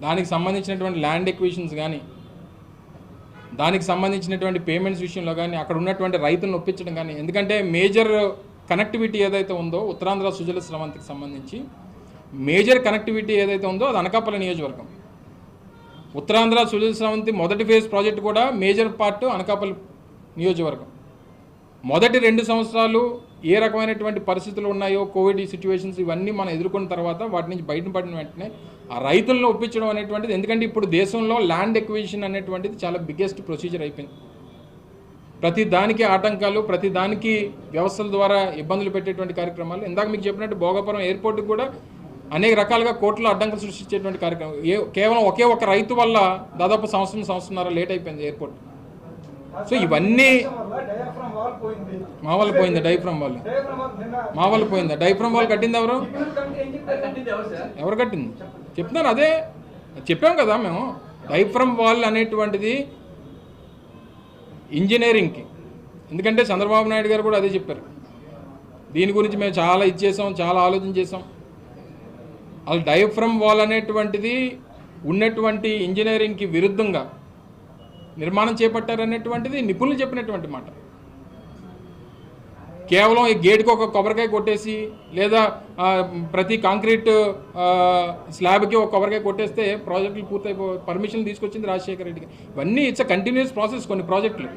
దానికి సంబంధించినటువంటి land acquisitions కానీ, దానికి సంబంధించినటువంటి పేమెంట్స్ విషయంలో కానీ, అక్కడ ఉన్నటువంటి రైతులను ఒప్పించడం కానీ, ఎందుకంటే మేజర్ కనెక్టివిటీ ఏదైతే ఉందో ఉత్తరాంధ్ర సుజల స్రవంతికి సంబంధించి మేజర్ కనెక్టివిటీ ఏదైతే ఉందో అది అనకాపల్లి నియోజకవర్గం. ఉత్తరాంధ్ర సుజల స్రవంతి మొదటి ఫేజ్ ప్రాజెక్ట్ కూడా మేజర్ పార్ట్ అనకాపల్లి నియోజకవర్గం. మొదటి 2 సంవత్సరాలు ఏ రకమైనటువంటి పరిస్థితులు ఉన్నాయో, కోవిడ్ సిచ్యువేషన్స్ ఇవన్నీ మనం ఎదుర్కొన్న తర్వాత వాటి నుంచి బయటపడిన వెంటనే ఆ రైతులను ఒప్పించడం అనేటువంటిది, ఎందుకంటే ఇప్పుడు దేశంలో ల్యాండ్ ఎక్విజిషన్ అనేటువంటిది చాలా బిగ్గెస్ట్ ప్రొసీజర్ అయిపోయింది. ప్రతి దానికి ఆటంకాలు, ప్రతి దానికి వ్యవస్థల ద్వారా ఇబ్బందులు పెట్టేటువంటి కార్యక్రమాలు. ఇందాక మీకు చెప్పినట్టు భోగాపురం ఎయిర్పోర్ట్కి కూడా అనేక రకాలుగా కోట్ల అడ్డంకులు సృష్టించేటువంటి కార్యక్రమం. కేవలం ఒకే ఒక రైతు వల్ల దాదాపు సంవత్సరంన్నర లేట్ అయిపోయింది ఎయిర్పోర్ట్. సో ఇవన్నీ మా వాళ్ళు పోయింది. డైఫ్రమ్ వాళ్ళు మా వాళ్ళు పోయిందా? డైఫ్రమ్ వాళ్ళు కట్టింది ఎవరు? ఎవరు కట్టింది చెప్తున్నారు. అదే చెప్పాం కదా మేము. డైఫ్రమ్ వాల్ అనేటువంటిది ఇంజనీరింగ్కి, ఎందుకంటే చంద్రబాబు నాయుడు గారు కూడా అదే చెప్పారు. దీని గురించి మేము చాలా ఇచ్చేసాం, చాలా ఆలోచన చేసాం. అది డైఫ్రమ్ వాల్ అనేటువంటిది ఉన్నటువంటి ఇంజనీరింగ్కి విరుద్ధంగా నిర్మాణం చేపట్టారనేటువంటిది నిపుణులు చెప్పినటువంటి మాట. కేవలం ఈ గేటుకు ఒక కొబ్బరికాయ కొట్టేసి, లేదా ప్రతి కాంక్రీట్ స్లాబ్కి ఒక కొబ్బరికాయ కొట్టేస్తే ప్రాజెక్టులు పూర్తయిపో పర్మిషన్లు తీసుకొచ్చింది రాజశేఖర రెడ్డికి. ఇవన్నీ ఇట్స్ అ కంటిన్యూస్ ప్రాసెస్ కొన్ని ప్రాజెక్టులు.